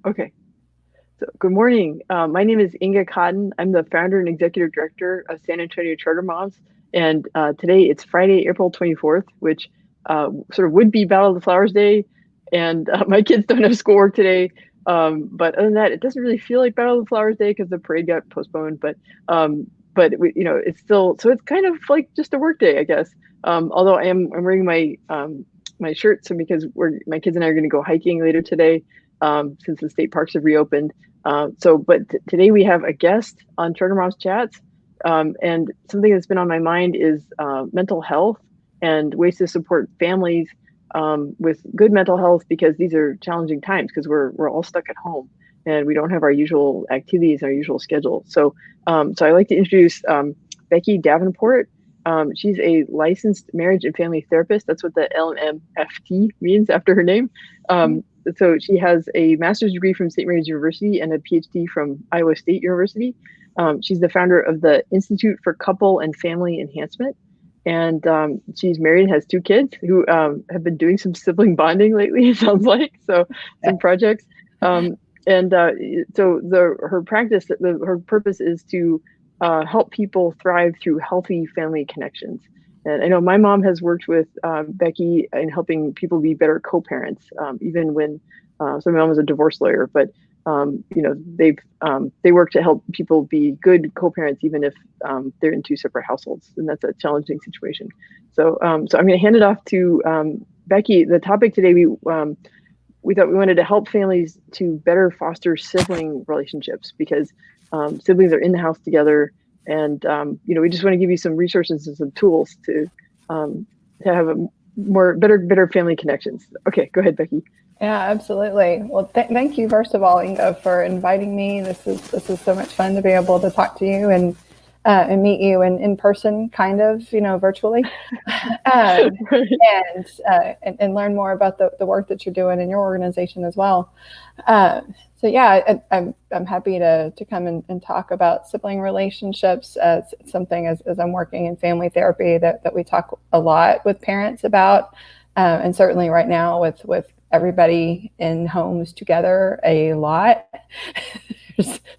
Okay, so good morning. My name is Inga Cotton. I'm the founder and executive director of San Antonio Charter Moms. And today it's Friday, April 24th, which sort of would be Battle of the Flowers Day. And my kids don't have schoolwork today. But other than that, it doesn't really feel like Battle of the Flowers Day because the parade got postponed. But it's still, so it's kind of like just a work day, I guess. Although I'm wearing my shirt, so because my kids and I are going to go hiking later today, since the state parks have reopened. But today we have a guest on Charter Moms Chats, and something that's been on my mind is mental health and ways to support families with good mental health, because these are challenging times because we're all stuck at home and we don't have our usual activities, our usual schedule. So I'd like to introduce Becky Davenport. She's a licensed marriage and family therapist. That's what the LMFT means after her name. So she has a master's degree from St. Mary's University and a PhD from Iowa State University. She's the founder of the Institute for Couple and Family Enhancement. And she's married and has two kids who have been doing some sibling bonding lately, it sounds like. So some projects. Her practice, her purpose is to help people thrive through healthy family connections. And I know my mom has worked with Becky in helping people be better co-parents, even when so my mom was a divorce lawyer, but they work to help people be good co-parents even if they're in two separate households, and that's a challenging situation. So I'm going to hand it off to Becky. The topic today, we thought we wanted to help families to better foster sibling relationships, because siblings are in the house together. And we just want to give you some resources and some tools to have a better family connections. Okay, go ahead, Becky. Yeah, absolutely. Well, thank you first of all, Inga, for inviting me. This is so much fun to be able to talk to you and meet you in person, kind of, virtually, and learn more about the work that you're doing in your organization as well. So yeah, I'm happy to come and talk about sibling relationships as something as I'm working in family therapy that we talk a lot with parents about, and certainly right now with everybody in homes together a lot.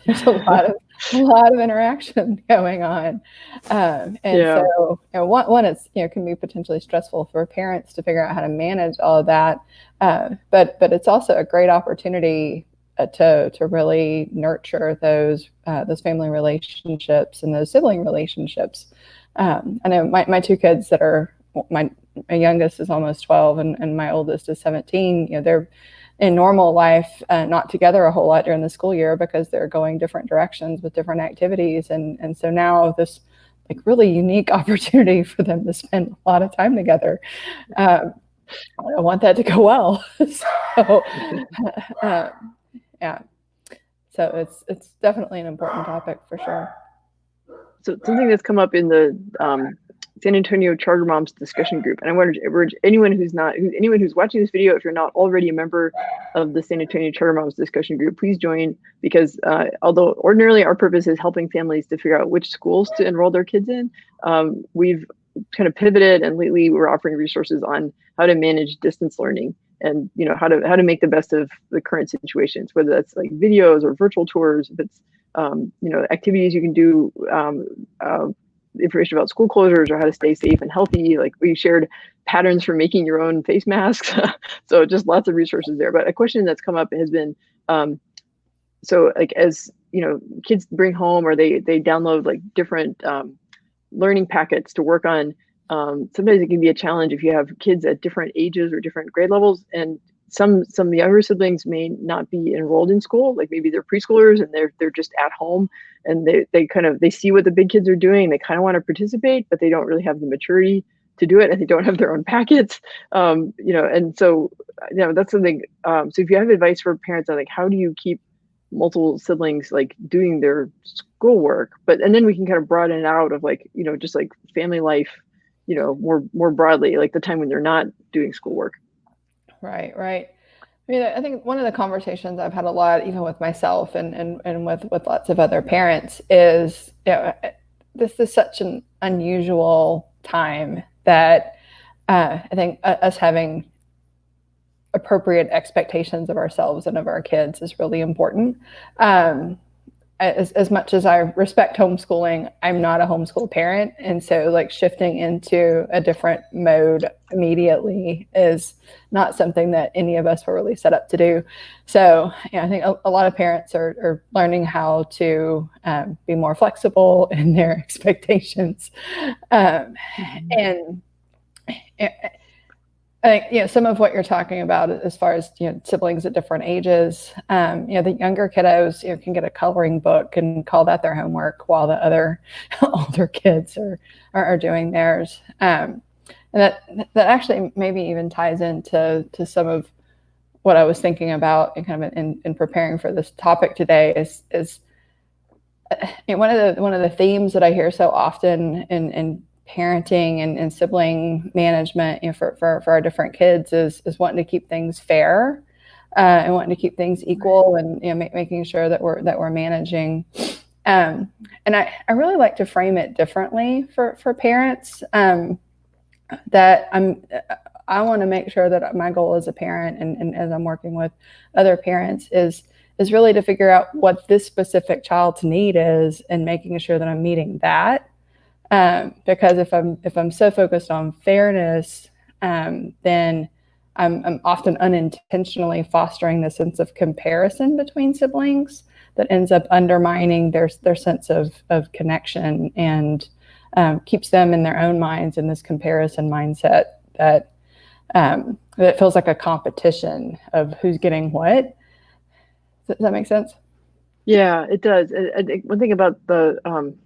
there's a lot of interaction going on, so one is can be potentially stressful for parents to figure out how to manage all of that, but it's also a great opportunity to really nurture those family relationships and those sibling relationships. I know my two kids that are my youngest is almost 12 and my oldest is 17. They're in normal life not together a whole lot during the school year because they're going different directions with different activities, and so now this really unique opportunity for them to spend a lot of time together. I want that to go well. So yeah, so it's definitely an important topic for sure. So something that's come up in the San Antonio Charter Moms discussion group, and I want to urge anyone who's watching this video, if you're not already a member of the San Antonio Charter Moms discussion group, please join, because although ordinarily our purpose is helping families to figure out which schools to enroll their kids in, we've kind of pivoted, and lately we're offering resources on how to manage distance learning, and how to make the best of the current situations, whether that's like videos or virtual tours, if it's activities you can do, information about school closures or how to stay safe and healthy. Like, we shared patterns for making your own face masks. So just lots of resources there. But a question that's come up has been, so like, as kids bring home or they download like different learning packets to work on, sometimes it can be a challenge if you have kids at different ages or different grade levels, and some younger siblings may not be enrolled in school. Like, maybe they're preschoolers and they're just at home, and they see what the big kids are doing. They kind of want to participate, but they don't really have the maturity to do it, and they don't have their own packets. And so that's something. So if you have advice for parents on like, how do you keep multiple siblings like doing their schoolwork, and then we can kind of broaden it out of like, just like family life, more broadly, like the time when they're not doing schoolwork. Right. I mean, I think one of the conversations I've had a lot, even with myself and with lots of other parents, is this is such an unusual time that I think us having appropriate expectations of ourselves and of our kids is really important. As much as I respect homeschooling, I'm not a homeschool parent. And so like shifting into a different mode immediately is not something that any of us were really set up to do. So I think a lot of parents are learning how to be more flexible in their expectations. And I think, some of what you're talking about as far as, siblings at different ages, the younger kiddos, can get a coloring book and call that their homework while the other older kids are doing theirs. And that actually maybe even ties into some of what I was thinking about and kind of in preparing for this topic today is one of the themes that I hear so often in parenting and sibling management, for our different kids is wanting to keep things fair and wanting to keep things equal, and making sure that we're managing. And I really like to frame it differently for parents. That I want to make sure that my goal as a parent and as I'm working with other parents is really to figure out what this specific child's need is and making sure that I'm meeting that. Because if I'm so focused on fairness, then I'm often unintentionally fostering the sense of comparison between siblings that ends up undermining their sense of connection and keeps them in their own minds in this comparison mindset that feels like a competition of who's getting what. Does that make sense? Yeah, it does. I think one thing about the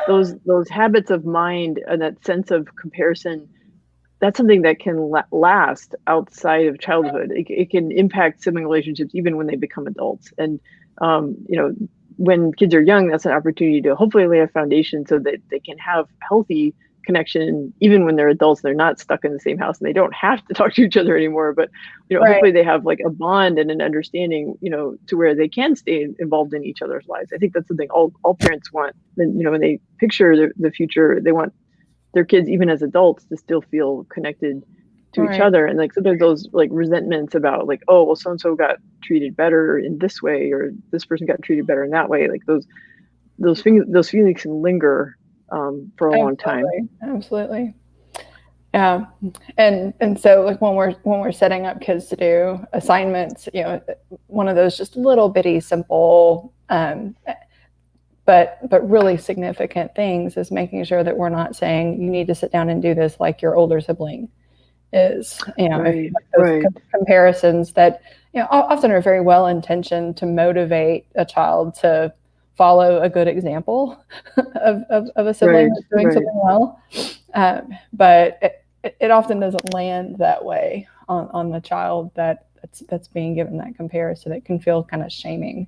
those habits of mind and that sense of comparison, that's something that can last outside of childhood. It can impact sibling relationships even when they become adults. And when kids are young, that's an opportunity to hopefully lay a foundation so that they can have healthy connection even when they're adults. They're not stuck in the same house and they don't have to talk to each other anymore, but Right. hopefully they have like a bond and an understanding, to where they can stay involved in each other's lives. I think that's something all parents want. And when they picture the future, they want their kids, even as adults, to still feel connected to each other. And like sometimes those like resentments about like, oh well, so and so got treated better in this way, or this person got treated better in that way, like those feelings can linger for a long time. Absolutely. Yeah. And so like when we're setting up kids to do assignments, one of those just little bitty simple but really significant things is making sure that we're not saying you need to sit down and do this like your older sibling is. Right, those comparisons that often are very well intentioned to motivate a child to follow a good example of a sibling that's doing something well, but it often doesn't land that way on the child that's being given that comparison. It can feel kind of shaming.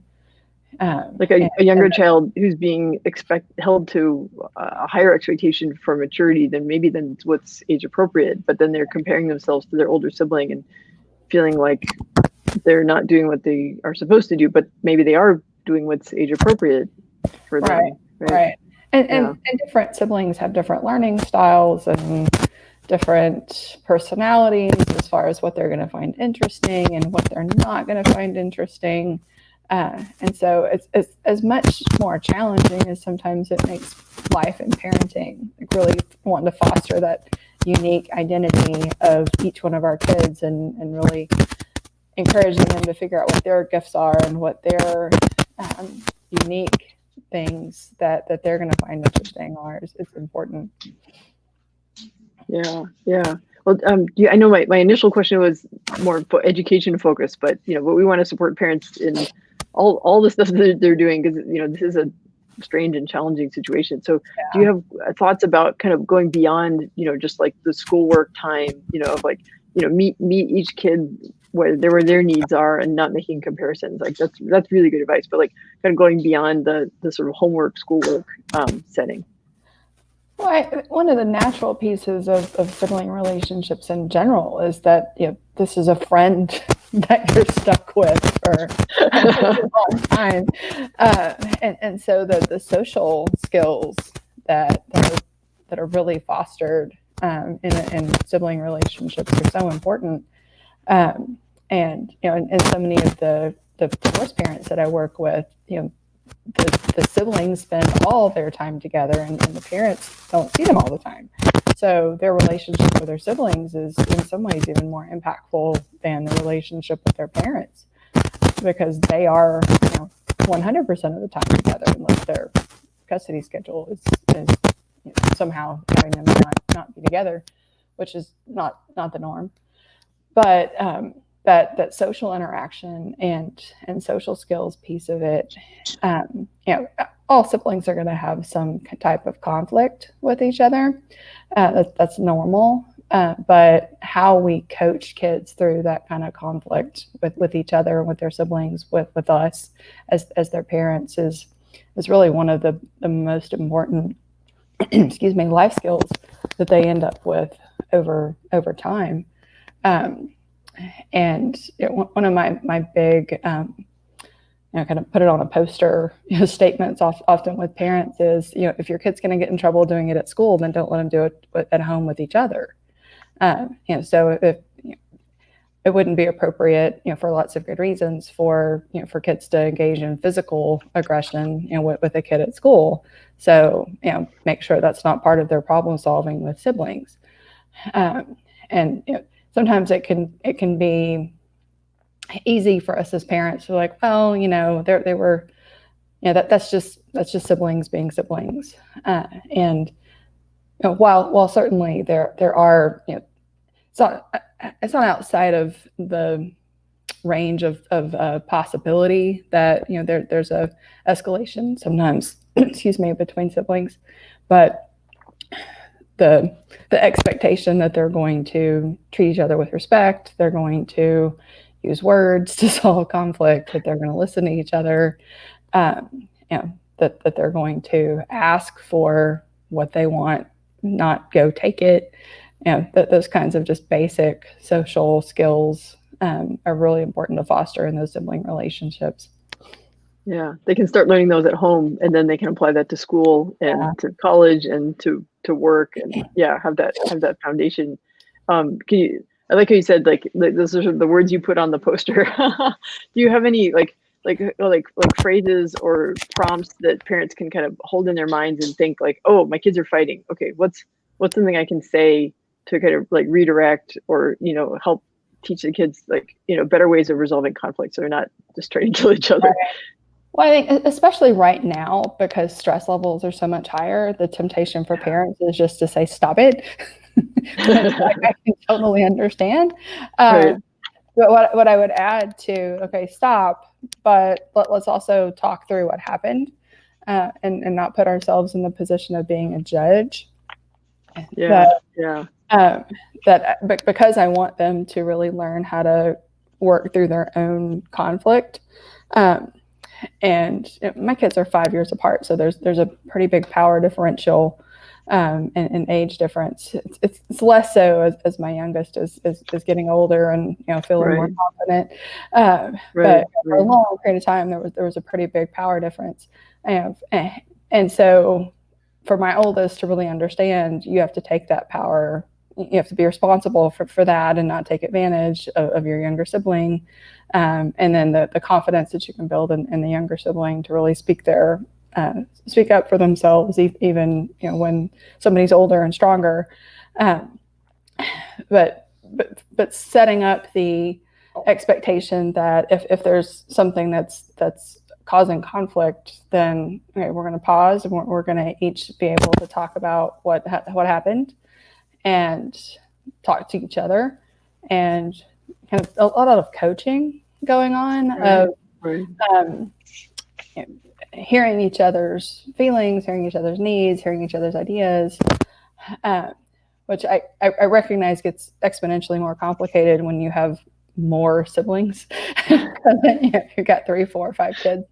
Like a younger child who's being held to a higher expectation for maturity than what's age appropriate, but then they're comparing themselves to their older sibling and feeling like they're not doing what they are supposed to do, but maybe they are doing what's age appropriate for them. Right. And different siblings have different learning styles and different personalities as far as what they're going to find interesting and what they're not going to find interesting. And so it's as much more challenging as sometimes it makes life and parenting, like really wanting to foster that unique identity of each one of our kids and really encouraging them to figure out what their gifts are and what their unique things that they're going to find interesting are. It's important. Yeah. Well, I know my initial question was more education focused, but but we want to support parents in all the stuff that they're doing, because this is a strange and challenging situation. So do you have thoughts about kind of going beyond just like the schoolwork time, of like meet each kid where their needs are and not making comparisons? Like that's really good advice, but like kind of going beyond the sort of homework schoolwork setting. Well, one of the natural pieces of sibling relationships in general is that this is a friend that you're stuck with for a long time, and so the social skills that are really fostered in sibling relationships are so important. And and so many of the divorced parents that I work with, the siblings spend all their time together, and the parents don't see them all the time. So their relationship with their siblings is in some ways even more impactful than the relationship with their parents, because they are 100% of the time together, unless their custody schedule is somehow having them not be together, which is not the norm. But that social interaction and social skills piece of it, all siblings are going to have some type of conflict with each other. That's normal. But how we coach kids through that kind of conflict with each other, with their siblings, with us as their parents is really one of the most important excuse me, life skills that they end up with over time. And one of my big, kind of put it on a poster, statements often with parents is, if your kid's going to get in trouble doing it at school, then don't let them do it at home with each other. So if it wouldn't be appropriate, for lots of good reasons for kids to engage in physical aggression, with a kid at school. So, make sure that's not part of their problem solving with siblings. And sometimes it can be easy for us as parents to like, well, they were, that's just siblings being siblings. And while certainly there are, it's not outside of the range of possibility that there's a escalation sometimes excuse me, between siblings, but the expectation that they're going to treat each other with respect, they're going to use words to solve conflict, that they're going to listen to each other, that they're going to ask for what they want, not go take it. Those kinds of just basic social skills are really important to foster in those sibling relationships. Yeah, they can start learning those at home, and then they can apply that to school and to college and to work, and have that foundation. Can you? I like how you said like those are the words you put on the poster. Do you have any like phrases or prompts that parents can kind of hold in their minds and think like, oh, my kids are fighting. Okay, what's something I can say to kind of like redirect or help teach the kids like better ways of resolving conflict, so they're not just trying to kill each other. Well, I think especially right now, because stress levels are so much higher, the temptation for parents is just to say, stop it. I can totally understand. Right. But what I would add to, okay, stop, but let's also talk through what happened, and not put ourselves in the position of being a judge. But because I want them to really learn how to work through their own conflict. And my kids are 5 years apart, so there's a pretty big power differential, and age difference. It's less so as my youngest is getting older and feeling more confident. But for a long period of time, there was a pretty big power difference, and so for my oldest to really understand, you have to take that power. You have to be responsible for that and not take advantage of your younger sibling. And then the confidence that you can build in the younger sibling to really speak up for themselves, even when somebody's older and stronger. But setting up the expectation that if there's something that's causing conflict, then okay, we're going to pause and we're going to each be able to talk about what happened and talk to each other, and kind of a lot of coaching going on of hearing each other's feelings, hearing each other's needs, hearing each other's ideas, which I recognize gets exponentially more complicated when you have more siblings. If you've got 3, 4, 5 kids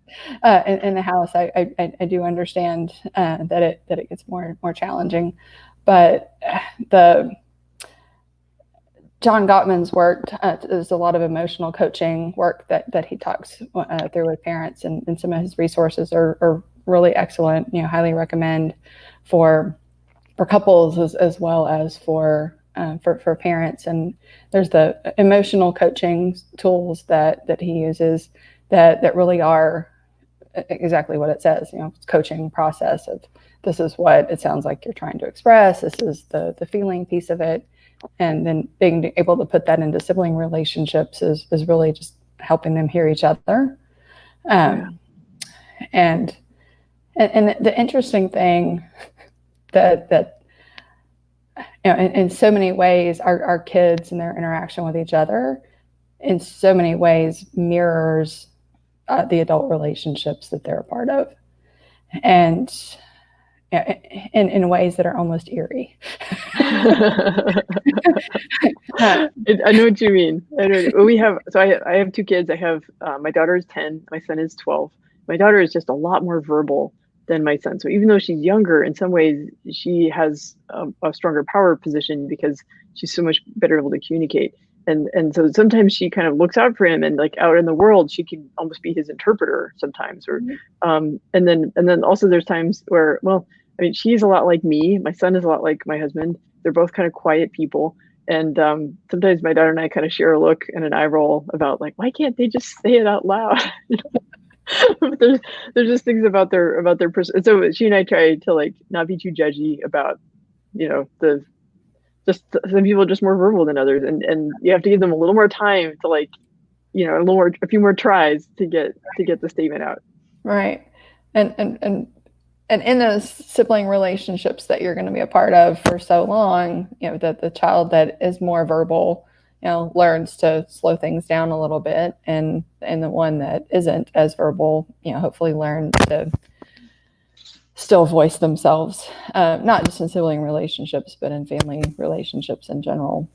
in the house, I do understand that it gets more challenging. But John Gottman's work, there's a lot of emotional coaching work that he talks through with parents, and some of his resources are really excellent. Highly recommend for couples as well as for for parents. And there's the emotional coaching tools that he uses that really are exactly what it says. It's coaching process of, this is what it sounds like you're trying to express. This is the feeling piece of it. And then being able to put that into sibling relationships is really just helping them hear each other. And the interesting thing that in so many ways, our kids and their interaction with each other in so many ways mirrors the adult relationships that they're a part of, and in ways that are almost eerie. I know what you mean. I have two kids. I have my daughter is 10, my son is 12. My daughter is just a lot more verbal than my son. So even though she's younger, in some ways she has a stronger power position because she's so much better able to communicate. And so sometimes she kind of looks out for him, and like out in the world, she can almost be his interpreter sometimes. Or and then also there's times where, well, I mean, she's a lot like me. My son is a lot like my husband. They're both kind of quiet people. And sometimes my daughter and I kind of share a look and an eye roll about like, why can't they just say it out loud? there's just things about their person. So she and I try to like not be too judgy about, just some people are just more verbal than others, and you have to give them a little more time to like, a few more tries to get the statement out. Right. And in those sibling relationships that you're going to be a part of for so long, that the child that is more verbal, learns to slow things down a little bit, and the one that isn't as verbal, hopefully learns to still voice themselves, not just in sibling relationships, but in family relationships in general.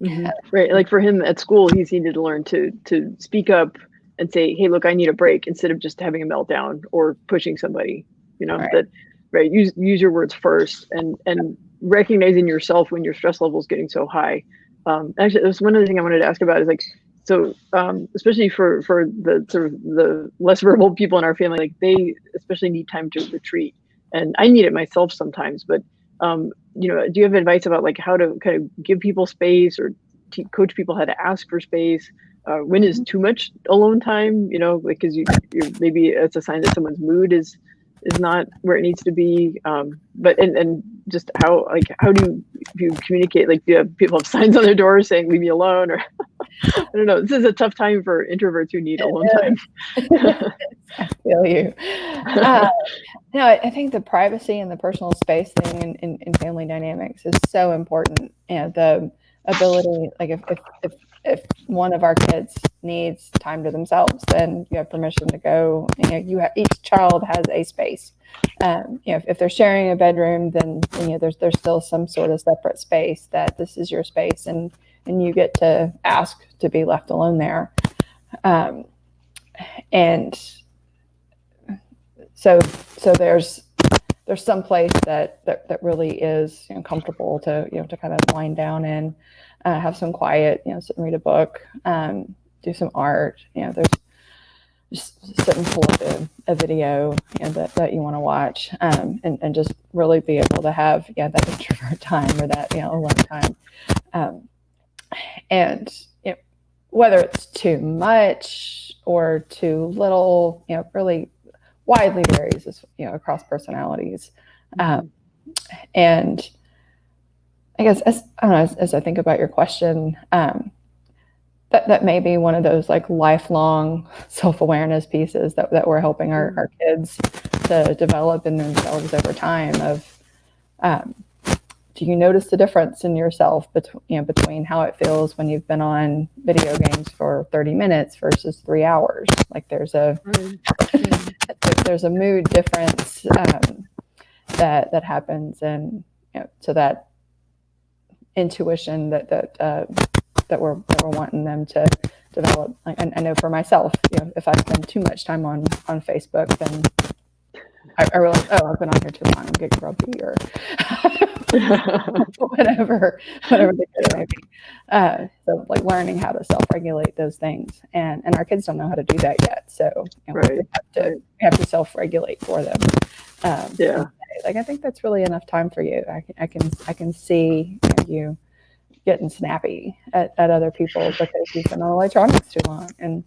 Mm-hmm. Right. Like for him at school, he's needed to learn to speak up and say, hey, look, I need a break, instead of just having a meltdown or pushing somebody, right. Use your words first, and recognizing yourself when your stress level is getting so high. Actually, there's one other thing I wanted to ask about is like, so especially for the sort of the less verbal people in our family, like they especially need time to retreat, and I need it myself sometimes. But do you have advice about like how to kind of give people space, or coach people how to ask for space? When is too much alone time? Because you're maybe it's a sign that someone's mood is not where it needs to be. But just how do you communicate? Like, do you have people have signs on their doors saying "leave me alone"? Or I don't know. This is a tough time for introverts who need alone time. I feel you. I think the privacy and the personal space thing in family dynamics is so important. The ability, like if one of our kids needs time to themselves, then you have permission to go. Each child has a space. If they're sharing a bedroom, then there's still some sort of separate space that this is your space, and you get to ask to be left alone there. And so there's some place that really is comfortable to to kind of wind down in, have some quiet, sit and read a book, do some art. There's just sit and pull up a video that you want to watch, and just really be able to have that introvert time, or that alone time, and whether it's too much or too little, really widely varies across personalities. And I guess as I think about your question, that may be one of those like lifelong self-awareness pieces that we're helping our kids to develop in themselves over time. Of do you notice the difference in yourself between how it feels when you've been on video games for 30 minutes versus 3 hours? Like there's a mood difference that happens, and so that intuition that we're wanting them to develop. Like, I know for myself, if I spend too much time on Facebook, then I realize, I've been on here too long, I'm getting grumpy, or whatever the case may be. So like learning how to self-regulate those things, and our kids don't know how to do that yet. So we have to self-regulate for them. Like I think that's really enough time for you. I can see you getting snappy at other people because you've been on electronics too long. And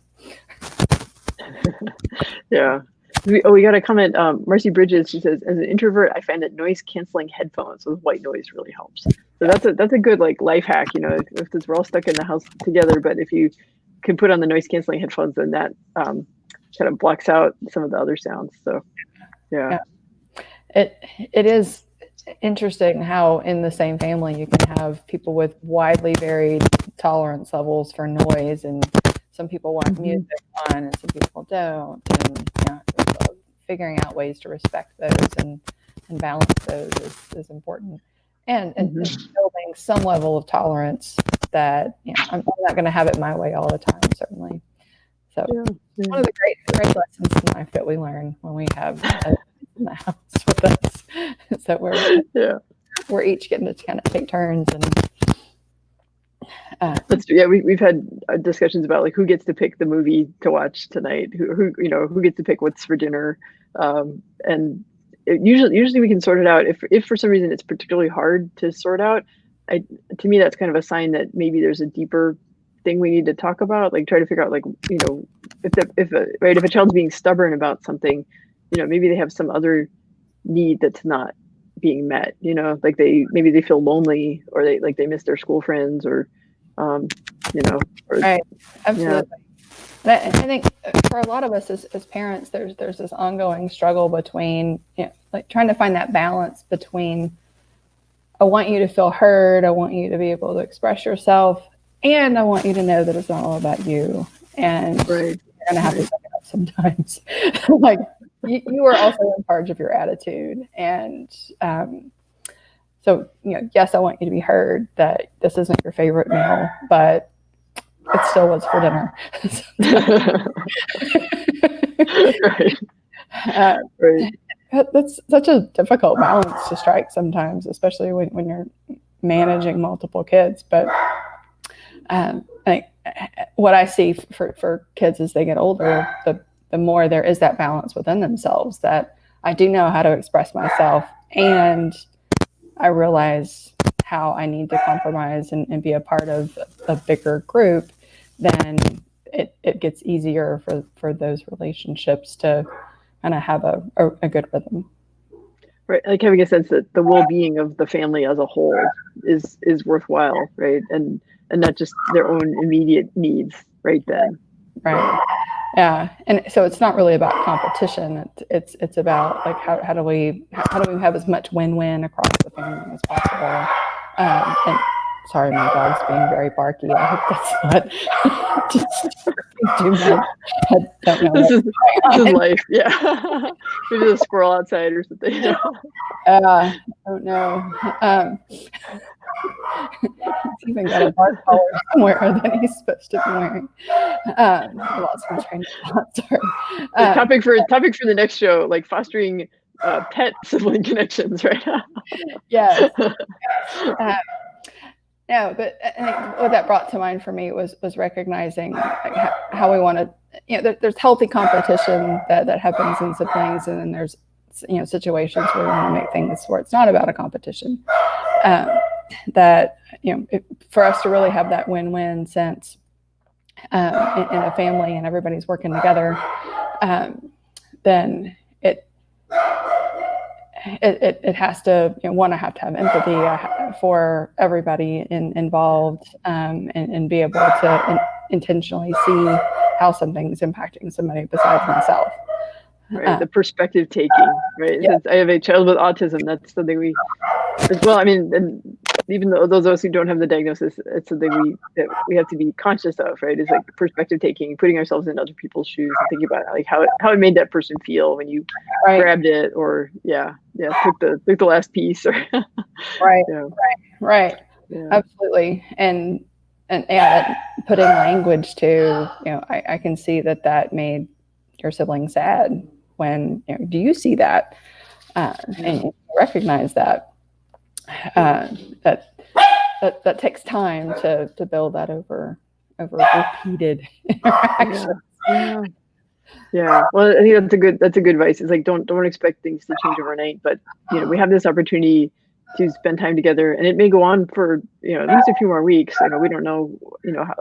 Yeah. We got a comment. Marcy Bridges, she says, as an introvert, I find that noise canceling headphones with white noise really helps. So that's a good like life hack, if we're all stuck in the house together, but if you can put on the noise canceling headphones, then that kind of blocks out some of the other sounds. So yeah. It is interesting how in the same family you can have people with widely varied tolerance levels for noise, and some people want music on and some people don't, and figuring out ways to respect those and balance those is important, and building some level of tolerance that I'm not going to have it my way all the time, certainly. So one of the great lessons in life that we learn when we have in the house with us is that we're each getting to kind of take turns and we've had discussions about like who gets to pick the movie to watch tonight, who gets to pick what's for dinner, and usually we can sort it out. If for some reason it's particularly hard to sort out, to me that's kind of a sign that maybe there's a deeper thing we need to talk about, like try to figure out like if a child's being stubborn about something, maybe they have some other need that's not being met, like maybe they feel lonely, or they miss their school friends, or right, absolutely. Yeah. And I think for a lot of us as parents, there's this ongoing struggle between like trying to find that balance between, I want you to feel heard, I want you to be able to express yourself, and I want you to know that it's not all about you, and you're gonna have to suck it up sometimes. Like you are also in charge of your attitude, and so yes, I want you to be heard that this isn't your favorite meal, but it still was for dinner. That's such a difficult balance to strike sometimes, especially when you're managing multiple kids. But what I see for kids as they get older, the more there is that balance within themselves, that I do know how to express myself, and I realize how I need to compromise and be a part of a bigger group, then it gets easier for those relationships to kind of have a good rhythm. Right, like having a sense that the well-being of the family as a whole is worthwhile, right, and not just their own immediate needs right then. Right. Yeah, and so it's not really about competition. It's about like how do we have as much win-win across the family as possible. And sorry, my dog's being very barky. I hope that's not disturbing too much. I don't know. This is life. Yeah, maybe there's a squirrel outside or something. I don't know. He's even got a bark collar somewhere that he's supposed to be wearing. I lost my train of thought. Sorry. Topic for the next show, like fostering pet sibling connections, right? Yes. No, but I think what that brought to mind for me was recognizing like how we want to, there's healthy competition that happens in siblings, and then there's situations where we want to make things where it's not about a competition. That for us to really have that win-win sense in a family and everybody's working together, then it has to I have to have empathy for everybody involved, and be able to intentionally see how something's impacting somebody besides myself. Right, the perspective taking, right? Yeah. Since I have a child with autism, that's something we, as well. I mean, and even though those of us who don't have the diagnosis, it's something we have to be conscious of, right? Is like perspective taking, putting ourselves in other people's shoes, and thinking about like how it made that person feel when you grabbed it, or took the last piece, or right, absolutely, and putting language to I can see that made your sibling sad. When do you see that and you recognize that that takes time to build that over repeated interactions. Yeah. Well, I think that's a good advice. It's like don't expect things to change overnight, but we have this opportunity to spend time together, and it may go on for at least a few more weeks. We don't know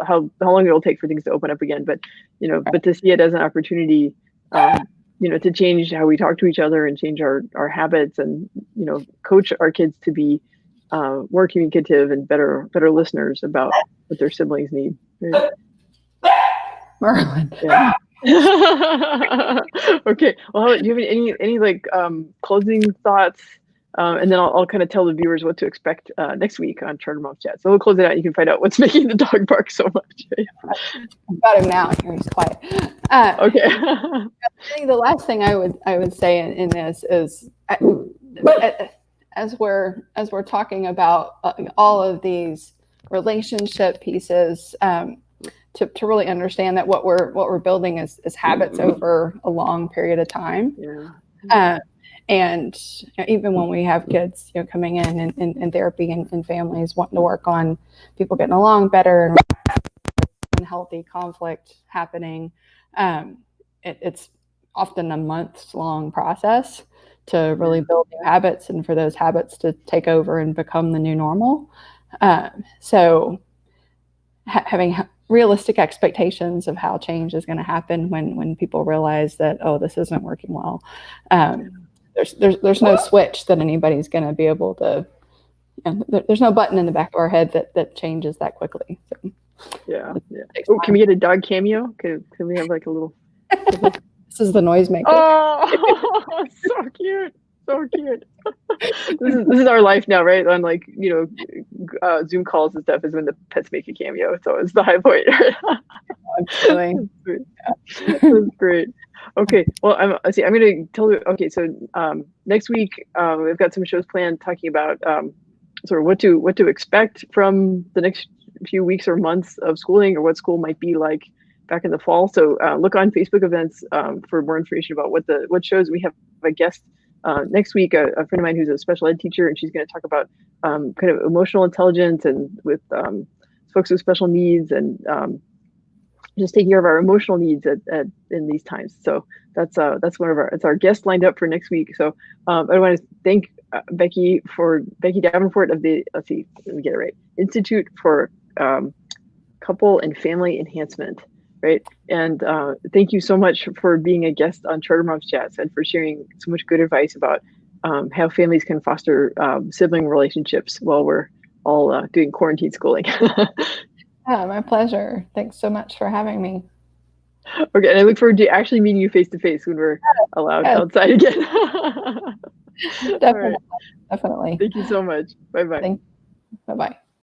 how long it'll take for things to open up again, but but to see it as an opportunity to change how we talk to each other and change our habits, and coach our kids to be more communicative and better listeners about what their siblings need. Right? Merlin. Yeah. Okay. Well, do you have any like closing thoughts? And then I'll kind of tell the viewers what to expect next week on Charter Moms Chat. So we'll close it out. You can find out what's making the dog bark so much. I've got him now. He's quiet. Okay. I think the last thing I would say in this is, as we're talking about all of these relationship pieces, to really understand that what we're building is habits over a long period of time. Yeah. And even when we have kids, coming in therapy and families wanting to work on people getting along better and unhealthy conflict happening, it's often a months-long process to really build new habits and for those habits to take over and become the new normal. So having realistic expectations of how change is going to happen when people realize that, oh, this isn't working well. There's no switch that anybody's going to be able to, there's no button in the back of our head that changes that quickly. So, yeah. Oh, can we get a dog cameo? Can we have like a little? This is the noisemaker. Oh, so cute. So cute. This is our life now, right? On like, Zoom calls and stuff is when the pets make a cameo. So it's the high point. That's great. Okay. Well, I'm going to tell you. Okay. So next week, we've got some shows planned talking about sort of what to expect from the next few weeks or months of schooling, or what school might be like back in the fall. So look on Facebook events for more information about what shows. We have a guest next week, a friend of mine who's a special ed teacher, and she's going to talk about kind of emotional intelligence and with folks with special needs, and just taking care of our emotional needs in these times. So that's it's our guest lined up for next week. So I want to thank Becky Davenport of the, let me get it right, Institute for Couple and Family Enhancement. Right. And thank you so much for being a guest on Charter Moms Chats and for sharing so much good advice about how families can foster sibling relationships while we're all doing quarantine schooling. Yeah, my pleasure. Thanks so much for having me. Okay. And I look forward to actually meeting you face to face when we're allowed outside again. Definitely. Definitely. Thank you so much. Bye-bye. Bye-bye.